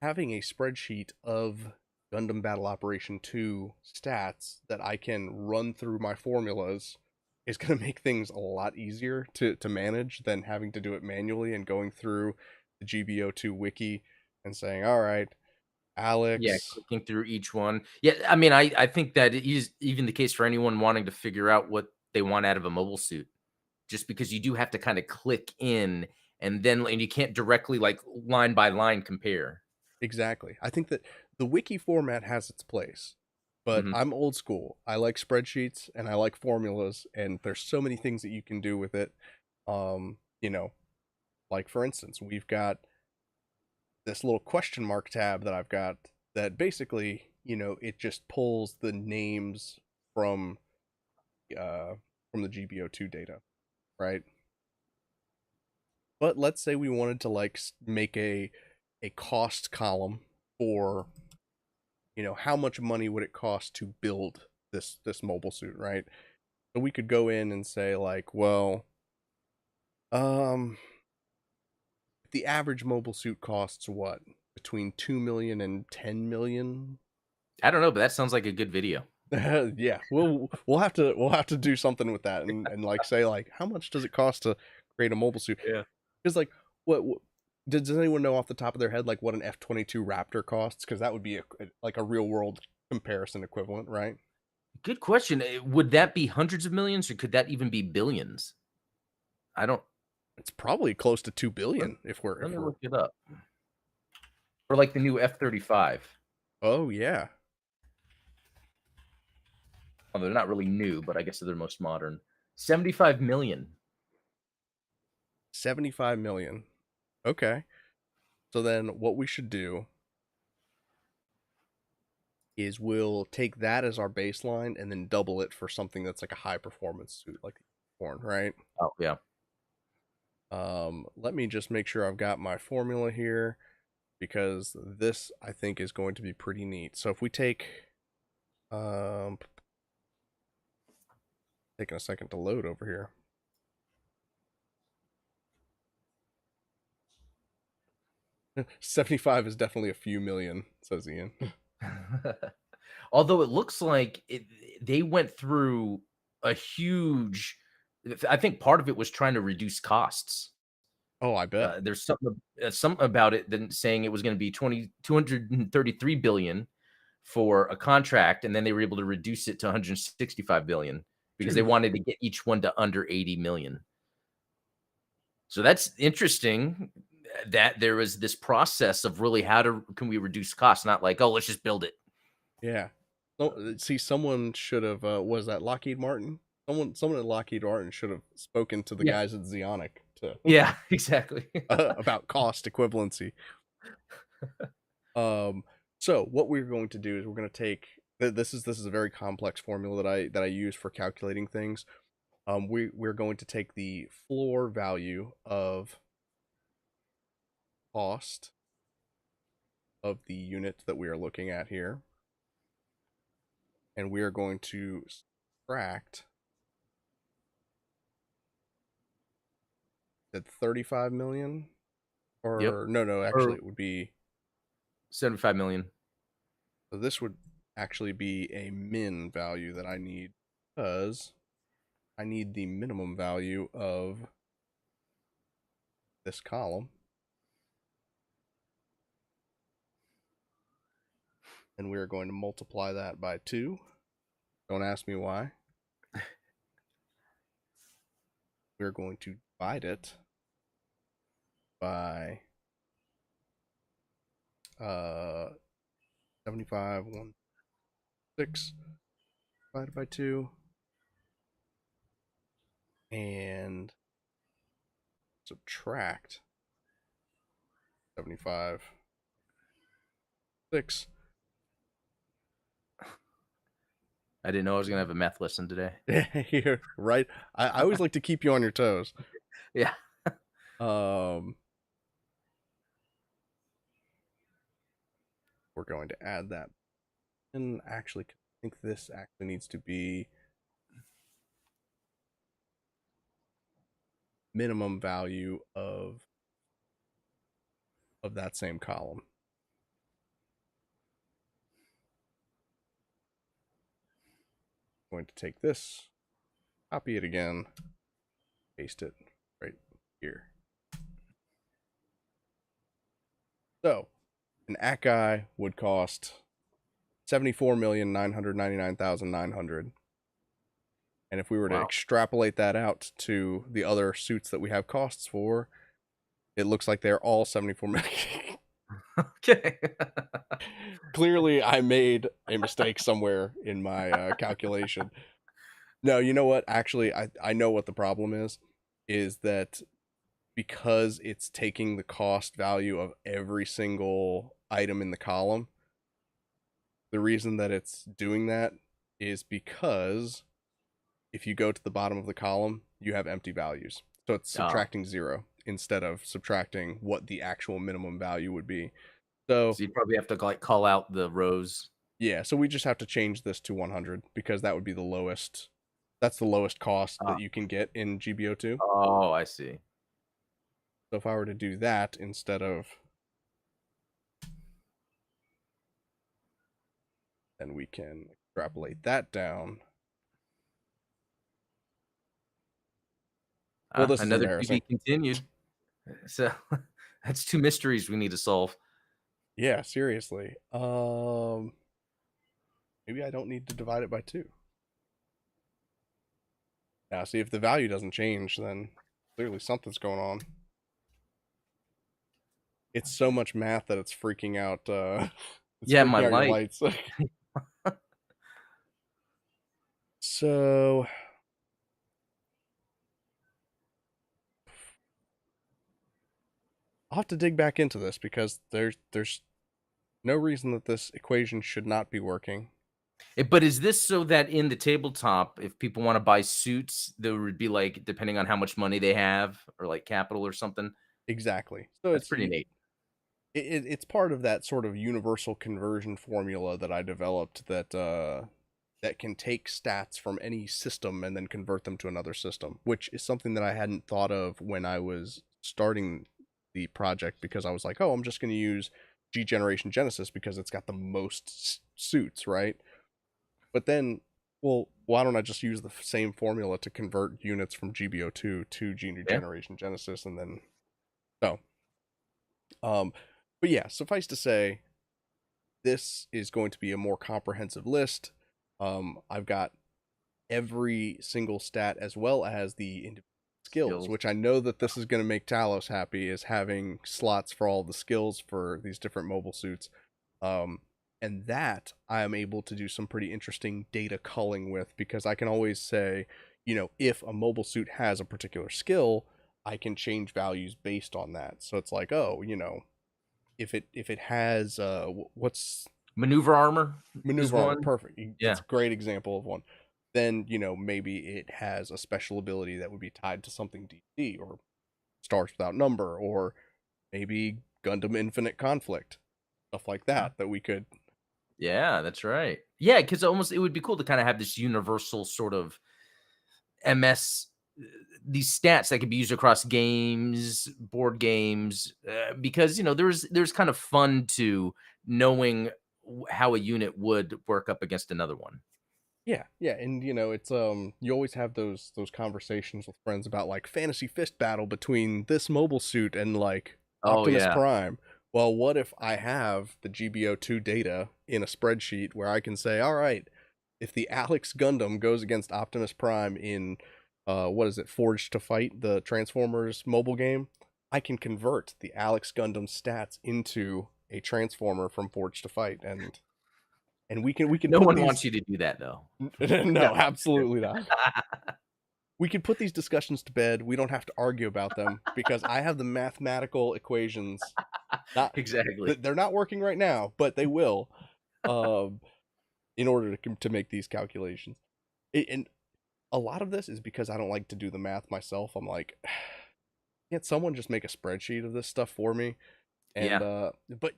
having a spreadsheet of Gundam Battle Operation 2 stats that I can run through my formulas is going to make things a lot easier to manage than having to do it manually and going through the GBO2 wiki and saying, all right, Yeah, Alex, clicking through each one. Yeah, I mean, I think that it is even the case for anyone wanting to figure out what they want out of a mobile suit. Just because you do have to kind of click in and you can't directly like line by line compare. exactly. I think that the wiki format has its place, but Mhm. I'm old school. I like spreadsheets and I like formulas, and there's so many things that you can do with it. Um, you know, like for instance, we've got this little question mark tab that I've got that basically, it just pulls the names from uh from the GBO2 data, right? But let's say we wanted to make a cost column for, how much money would it cost to build this mobile suit, right? So we could go in and say like, well, um the average mobile suit costs what? Between 2 million and 10 million. I don't know, but that sounds like a good video. Yeah, we'll have to do something with that and like say like how much does it cost to create a mobile suit? Yeah. Because like what does anyone know off the top of their head like what an F-22 Raptor costs? Because that would be like a real world comparison equivalent, right? Good question. Would that be hundreds of millions or could that even be billions? I don't It's probably close to two let, billion if we're let if me we're look it up. Or like the new F-35. oh yeah, Oh, they're not really new, but I guess they're the most modern. 75 million. 75 million. Okay, so then what we should do is we'll take that as our baseline and then double it for something that's like a high performance suit like the unicorn, right? Oh, yeah. Let me just make sure I've got my formula here because this I think is going to be pretty neat. So if we take taking a second to load over here. 75 is definitely a few million, says Ian. Although it looks like they went through a huge I think part of it was trying to reduce costs. Oh, I bet. There's something about it then saying it was going to be 233 billion for a contract, and then they were able to reduce it to 165 billion because they Phew. wanted to get each one to under 80 million. So that's interesting that there was this process of really how to can we reduce costs, not like, oh, let's just build it. Yeah. So, see, someone should have. Was that Lockheed Martin? Someone at Lockheed Martin should have spoken to the Yeah. guys at Zionic to Yeah, exactly. about cost equivalency. Um, so what we're going to do is we're going to take this is a very complex formula that I use for calculating things. We're going to take the floor value of cost of the unit that we are looking at here, and we are going to subtract at 35 million, Yep. or no, actually Or it would be, 75 million. so this would actually be a min value that I need because I need the minimum value of this column, and we are going to multiply that by 2. Don't ask me why. We're going to divide it by 75, 6 divided by 2, and subtract 75, 6. I didn't know I was gonna have a math lesson today. Here, right? I always like to keep you on your toes. Yeah. We're going to add that. And actually, I think this actually needs to be minimum value of that same column. I'm going to take this, copy it again, paste it right here. So, an Akai would cost 74,999,900. And if we were to Wow. extrapolate that out to the other suits that we have costs for, it looks like they're all 74 million. Okay. Clearly, I made a mistake somewhere in my calculation. No, you know what? Actually, I know what the problem is that because it's taking the cost value of every single item in the column, the reason that it's doing that is because if you go to the bottom of the column, you have empty values. So it's Oh, subtracting 0 instead of subtracting what the actual minimum value would be. So, so you'd probably have to like call out the rows. yeah, so we just have to change this to 100 because that would be the lowest. That's the lowest cost Oh, that you can get in GBO2. oh, I see. So if I were to do that instead of, then we can extrapolate that down. Well, this is Another to embarrassing. be continued. So that's 2 mysteries we need to solve. Yeah, seriously. Maybe I don't need to divide it by 2. Now, see, if the value doesn't change, then clearly something's going on. It's so much math that it's freaking out. It's Yeah, my freaking out your light. lights. So I'll have to dig back into this because there's no reason that this equation should not be working. But is this so that in the tabletop, if people wanna buy suits, there would be, like, depending on how much money they have or, like, capital or something? Exactly. So That's pretty neat. it's part of that sort of universal conversion formula that I developed that can take stats from any system and then convert them to another system, which is something that I hadn't thought of when I was starting the project because I was like, oh, I'm just going to use G Generation Genesis because it's got the most suits, right? But then, well, why don't I just use the same formula to convert units from GBO2 to G Yeah, Generation Genesis and then so um but yeah, suffice to say, this is going to be a more comprehensive list. I've got every single stat as well as the individual skills, skills. which I know that this is going to make Talos happy, is having slots for all the skills for these different mobile suits. Um, and that I am able to do some pretty interesting data culling with because I can always say, if a mobile suit has a particular skill, I can change values based on that. So it's like, oh, if it has what's Maneuver armor is maneuver armor, one. perfect. That's Yeah. a great example of one. Then maybe it has a special ability that would be tied to something DC or Stars Without Number or maybe Gundam Infinite Conflict, stuff like Huh. that we could. Yeah, that's right. Yeah, because almost it would be cool to kinda have this universal sort of MS these stats that could be used across games, board games, because, there's kind of fun to knowing how a unit would work up against another one. Yeah, yeah, and it's you always have those conversations with friends about like fantasy fist battle between this mobile suit and like Oh, Optimus yeah. Prime. Well, what if I have the GBO2 data in a spreadsheet where I can say, all right, if the Alex Gundam goes against Optimus Prime in what is it, Forged to Fight, the Transformers mobile game, I can convert the Alex Gundam stats into a transformer from Forged to Fight, and we can No put one wants these. you to do that, though. No, No, I'm just absolutely not. kidding. We could put these discussions to bed. We don't have to argue about them because I have the mathematical equations. Not Exactly. they're not working right now, but they will. Um, in order to make these calculations, and a lot of this is because I don't like to do the math myself. I'm like, can't someone just make a spreadsheet of this stuff for me? And Yeah. but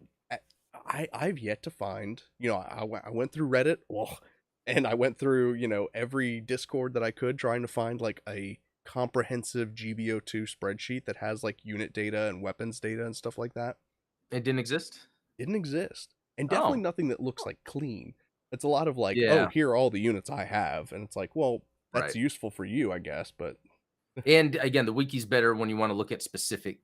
I've yet to find. I went through Reddit, well, and I went through every Discord that I could, trying to find like a comprehensive GBO2 spreadsheet that has like unit data and weapons data and stuff like that. It didn't exist? Didn't exist, and definitely Oh, nothing that looks like clean. It's a lot of like, oh, yeah. here are all the units I have, and it's like, well, that's Right. useful for you, I guess, but And again, the wiki's better when you wanna look at specific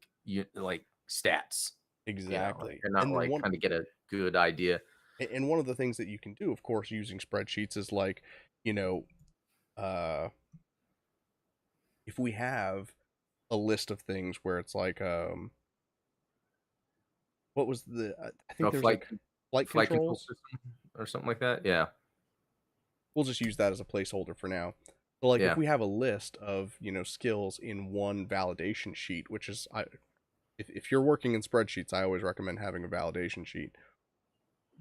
like, stats, like, exactly. and not, And then like, one trying to get a good idea. and one of the things that you can do, of course, using spreadsheets is like, you know, uh, if we have a list of things where it's like, what was I think Oh, there's like flight flight control controls. system or something like that? Yeah. We'll just use that as a placeholder for now. So like if Yeah. we have a list of skills in one validation sheet, which is if you're working in spreadsheets, I always recommend having a validation sheet.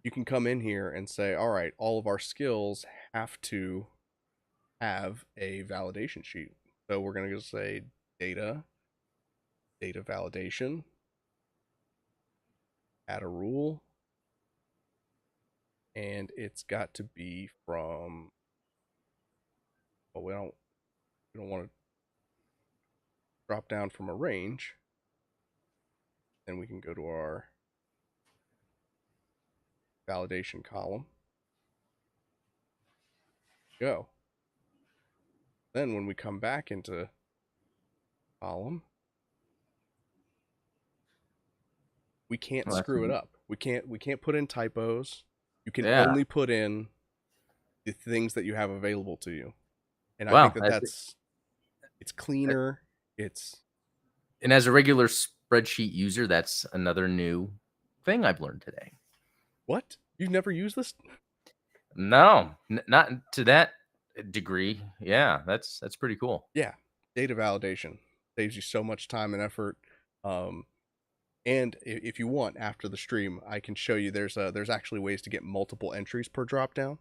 You can come in here and say, all right, all of our skills have to have a validation sheet. So we're going to say data, data validation, add a rule, and it's got to be from, well, we don't want to drop down from a range. Then we can go to our validation column. Go. Then when we come back into column, we can't Well, that's screw it neat. up. We can't put in typos. You can Yeah. only put in the things that you have available to you. And I think Wow, that that's it's cleaner. It's and as a regular spreadsheet user, that's another new thing I've learned today. what? You've never used this? No, not to that degree. Yeah, that's pretty cool. Yeah. Data validation saves you so much time and effort. Um, and if you want after the stream, I can show you there's actually ways to get multiple entries per drop down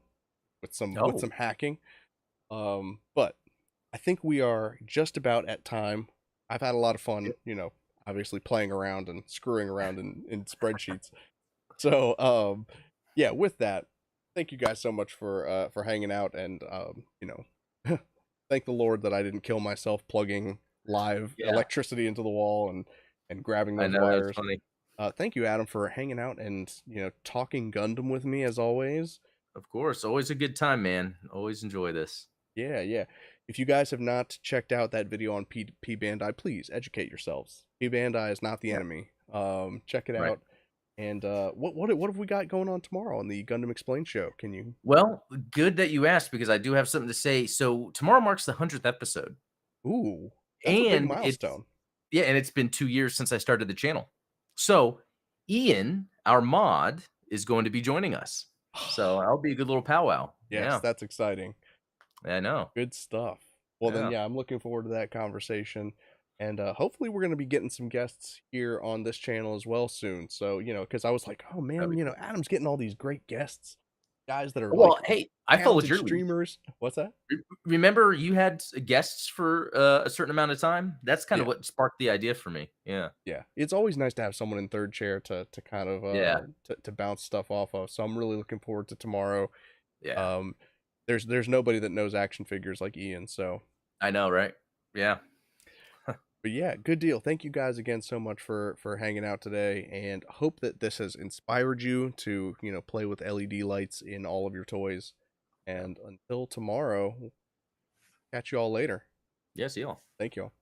with some Oh, hacking. But I think we are just about at time. I've had a lot of fun, obviously playing around and screwing around in spreadsheets. So, yeah, with that, thank you guys so much for hanging out and thank the Lord that I didn't kill myself plugging live yeah. electricity into the wall and grabbing I those know, it's wires. funny. Thank you, Adam, for hanging out and talking Gundam with me as always. Of course, always a good time, man. Always enjoy this. Yeah, yeah. If you guys have not checked out that video on P Bandai, please educate yourselves. P Bandai is not the Yeah, enemy. Check it right. out. And what have we got going on tomorrow on the Gundam Explain show? Can you? Well, good that you asked because I do have something to say. So tomorrow marks the 100th episode, Ooh, that's a big and it's milestone. yeah, and it's been 2 years since I started the channel. So Ian, our mod, is going to be joining us. So that'll be a good little powwow. Yes, Yeah, that's exciting. I know. Good stuff. Well, then, Yeah, yeah, I'm looking forward to that conversation. And hopefully, we're going to be getting some guests here on this channel as well soon. So, because I was like, oh that'd man, be cool. Adam's getting all these great guests, guys that are Well, like hey, I followed talented your lead. streamers. What's that? Remember you had guests for a certain amount of time? That's kind of Yeah. what sparked the idea for me. Yeah. Yeah, it's always nice to have someone in third chair to kind of Yeah. to bounce stuff off of. So I'm really looking forward to tomorrow. Yeah. Um, there's nobody that knows action figures like Ian. So, I know, right? Yeah. but yeah, good deal. Thank you guys again so much for hanging out today, and hope that this has inspired you to play with LED lights in all of your toys. Yeah. And until tomorrow, catch you all later. Yeah, see y'all. Thank you all.